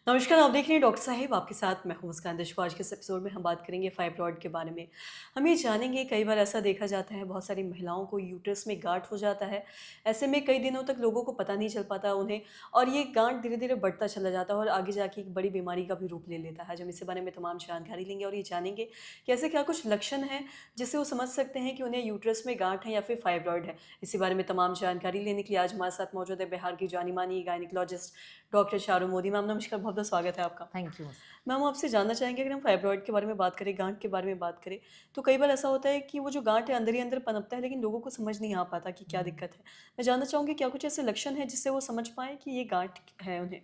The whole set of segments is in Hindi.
नमस्कार, आप देख रहे हैं डॉक्टर साहिब आपके साथ मैं हूं मुस्कान दर्शकों। आज के इस एपिसोड में हम बात करेंगे फाइब्रॉइड के बारे में। हम ये जानेंगे कई बार ऐसा देखा जाता है बहुत सारी महिलाओं को यूट्रस में गांठ हो जाता है। ऐसे में कई दिनों तक लोगों को पता नहीं चल पाता उन्हें और ये गांठ धीरे-धीरे बढ़ता चला जाता है और आगे जाके एक बड़ी बीमारी का भी रूप ले लेता है। आज हम इसी बारे में तमाम जानकारी लेंगे और ये जानेंगे कि ऐसे क्या कुछ लक्षण हैं जिससे वो समझ सकते हैं कि उन्हें यूट्रस में गांठ है या फिर फाइब्रॉइड है। इसी बारे में तमाम जानकारी लेने के लिए आज हमारे साथ मौजूद है बिहार की जानी-मानी gynaecologist doctor Charu Modi. Ma'am नमस्कार, बहुत-बहुत स्वागत है आपका। Thank you. मैम आपसे जानना चाहेंगे अगर हम फाइब्रॉइड के बारे में बात करें, गाँठ के बारे में बात करें, तो कई बार ऐसा होता है कि वो जो गाँठ है अंदर ही अंदर पनपता है लेकिन लोगों को समझ नहीं आ पाता कि क्या हुँ। दिक्कत है। मैं जानना चाहूँगी क्या कुछ ऐसे लक्षण हैं जिससे वो समझ पाएँ कि ये गाँठ है उन्हें?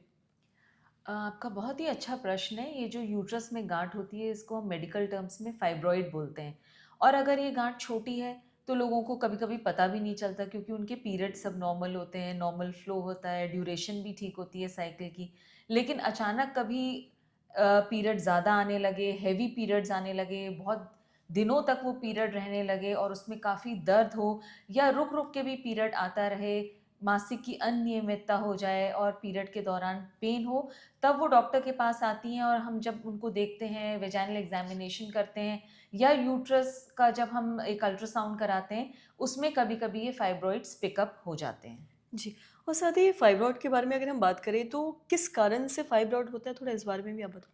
आपका बहुत ही अच्छा प्रश्न है। ये जो यूट्रस में गाँठ होती है, इसको हम मेडिकल टर्म्स में फाइब्रॉइड बोलते हैं। और अगर ये गाँठ छोटी है, तो लोगों को कभी-कभी पता भी नहीं चलता क्योंकि उनके पीरियड्स सब नॉर्मल होते हैं, नॉर्मल फ्लो होता है, ड्यूरेशन भी ठीक होती है साइकिल की। लेकिन अचानक कभी पीरियड ज़्यादा आने लगे, हेवी पीरियड्स आने लगे, बहुत दिनों तक वो पीरियड रहने लगे और उसमें काफ़ी दर्द हो या रुक-रुक के भी पीरियड आता रहे, मासिक की अनियमितता हो जाए और पीरियड के दौरान पेन हो, तब वो डॉक्टर के पास आती हैं और हम जब उनको देखते हैं, वेजाइनल एग्ज़ामिनेशन करते हैं या यूट्रस का जब हम एक अल्ट्रासाउंड कराते हैं, उसमें कभी-कभी ये फाइब्रॉइड्स पिकअप हो जाते हैं। जी, और साथ ही फाइब्रॉइड के बारे में अगर हम बात करें तो किस कारण से फाइब्रॉइड होता है? थोड़ा इस बारे में भी आप बताओ?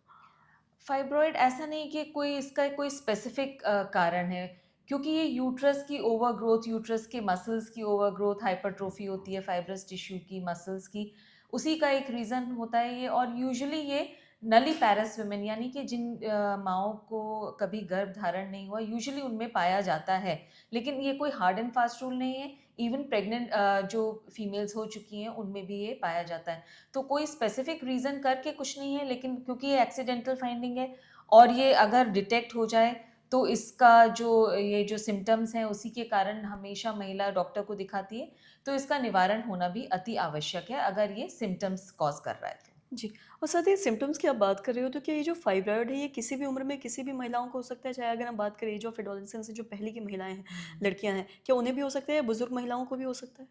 फाइब्रॉइड ऐसा नहीं कि कोई इसका कोई स्पेसिफिक कारण है, क्योंकि ये यूट्रस की ओवरग्रोथ, यूट्रस के मसल्स की ओवरग्रोथ, हाइपरट्रोफी होती है फाइब्रस टिश्यू की, मसल्स की, उसी का एक रीज़न होता है ये। और यूजुअली ये नलीपैरस वुमेन यानी कि जिन माँओं को कभी गर्भ धारण नहीं हुआ, यूजुअली उनमें पाया जाता है। लेकिन ये कोई हार्ड एंड फास्ट रूल नहीं है, इवन प्रेग्नेंट जो फीमेल्स हो चुकी हैं, उनमें भी ये पाया जाता है। तो कोई स्पेसिफिक रीज़न करके कुछ नहीं है, लेकिन क्योंकि ये एक्सीडेंटल फाइंडिंग है और ये अगर डिटेक्ट हो जाए तो इसका जो ये जो सिम्पटम्स हैं उसी के कारण हमेशा महिला डॉक्टर को दिखाती है। तो इसका निवारण होना भी अति आवश्यक है अगर ये सिम्पटम्स कॉज़ कर रहा है तो। जी, और साथ ही सिम्पटम्स की आप बात कर रहे हो तो क्या ये जो फाइब्रॉइड है ये किसी भी उम्र में किसी भी महिलाओं को हो सकता है? चाहे अगर हम बात करें एज ऑफ एडोलेसेंस जो पहले की महिलाएँ हैं, हुँ। लड़कियाँ हैं, क्या उन्हें भी हो सकता है या बुज़ुर्ग महिलाओं को भी हो सकता है?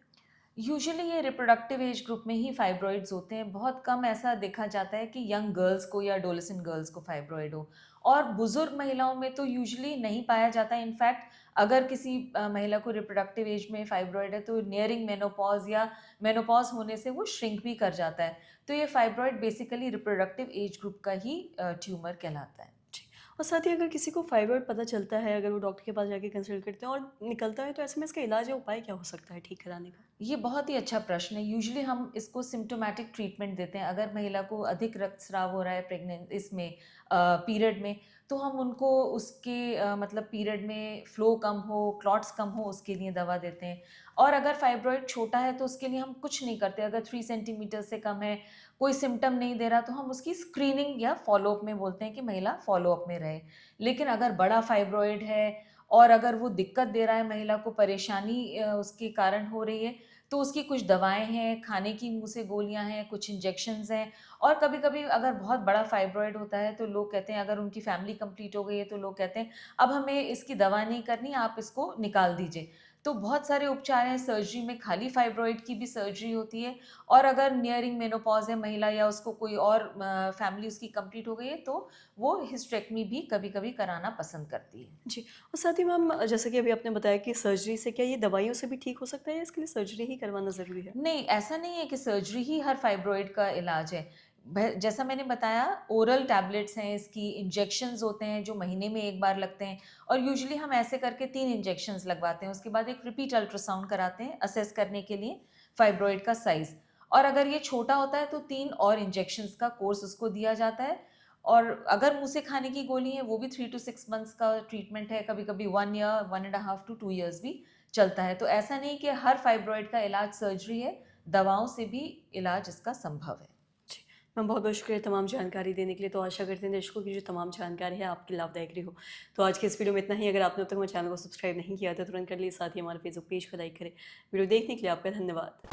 यूजुअली ये रिप्रोडक्टिव एज ग्रुप में ही फाइब्रॉइड्स होते हैं। बहुत कम ऐसा देखा जाता है कि यंग गर्ल्स को या एडोलेसेंट गर्ल्स को फाइब्रॉइड हो। और बुजुर्ग महिलाओं में तो यूजुअली नहीं पाया जाता। इनफैक्ट अगर किसी महिला को रिप्रोडक्टिव एज में फाइब्रॉइड है तो नियरिंग मेनोपॉज या मेनोपॉज होने से वो श्रिंक भी कर जाता है। तो ये fibroid basically reproductive age group का ही ट्यूमर कहलाता है। जी, और साथ ही अगर किसी को फाइब्रॉइड पता चलता है, अगर वो डॉक्टर के पास जाके कंसल्ट करते हैं और निकलता है तो ऐसे में इसका इलाज या उपाय क्या हो सकता है ठीक कराने का? ये बहुत ही अच्छा प्रश्न है। यूजुअली हम इसको सिम्प्टोमेटिक ट्रीटमेंट देते हैं। अगर महिला को अधिक रक्तस्राव हो रहा है प्रेग्नेंट इसमें पीरियड में, तो हम उनको उसके मतलब पीरियड में फ्लो कम हो, क्लॉट्स कम हो, उसके लिए दवा देते हैं। और अगर फाइब्रॉइड छोटा है तो उसके लिए हम कुछ नहीं करते। अगर 3 सेंटीमीटर से कम है, कोई सिम्पटम नहीं दे रहा, तो हम उसकी स्क्रीनिंग या फ़ॉलो-अप में बोलते हैं कि महिला फ़ॉलो-अप में रहे। लेकिन अगर बड़ा फाइब्रॉइड है और अगर वो दिक्कत दे रहा है, महिला को परेशानी उसके कारण हो रही है, तो उसकी कुछ दवाएँ हैं, खाने की मुँह से गोलियाँ हैं, कुछ इंजेक्शंस हैं। और कभी-कभी अगर बहुत बड़ा फाइब्रॉइड होता है, तो लोग कहते हैं अगर उनकी फैमिली कंप्लीट हो गई है, तो लोग कहते हैं, "अब हमें इसकी दवा नहीं करनी, आप इसको निकाल दीजिए।" तो बहुत सारे उपचार हैं, सर्जरी में खाली फाइब्रॉइड की भी सर्जरी होती है। और अगर नियरिंग मेनोपॉज़ है महिला या उसको कोई और फैमिली उसकी कंप्लीट हो गई है, तो वो हिस्टेरेक्टमी भी कभी-कभी कराना पसंद करती है। जी, और साथ ही मैम जैसे कि अभी आपने बताया कि सर्जरी से क्या ये दवाइयों से भी ठीक हो सकता है या इसके लिए सर्जरी ही करवाना ज़रूरी है? नहीं, ऐसा नहीं है कि सर्जरी ही हर फाइब्रॉइड का इलाज है। भ जैसा मैंने बताया, ओरल टैबलेट्स हैं इसकी, इंजेक्शंस होते हैं जो महीने में 1 बार लगते हैं और यूजुअली हम ऐसे करके 3 इंजेक्शंस लगवाते हैं। उसके बाद एक रिपीट अल्ट्रासाउंड कराते हैं असेस करने के लिए फाइब्रॉइड का साइज़। और अगर ये छोटा होता है तो 3 और इंजेक्शंस का कोर्स उसको दिया जाता है। और अगर मुँह से खाने की गोली है, वो भी 3 टू 6 मंथ्स का ट्रीटमेंट है, कभी-कभी 1 year, 1 and a half to 2 years भी चलता है। तो ऐसा नहीं कि हर फाइब्रॉइड का इलाज सर्जरी है, दवाओं से भी इलाज इसका संभव है। जी, मैम बहुत-बहुत शुक्रिया तमाम जानकारी देने के लिए। तो आशा करते हैं दर्शकों की जो तमाम जानकारी है आपकी लाभदायक रही हो। तो आज के इस वीडियो में इतना ही। अगर आपने अब तक हमारे चैनल को सब्सक्राइब नहीं किया तो तुरंत कर लीजिए, साथ ही हमारे फेसबुक पेज को लाइक करें। वीडियो देखने के लिए आपका धन्यवाद।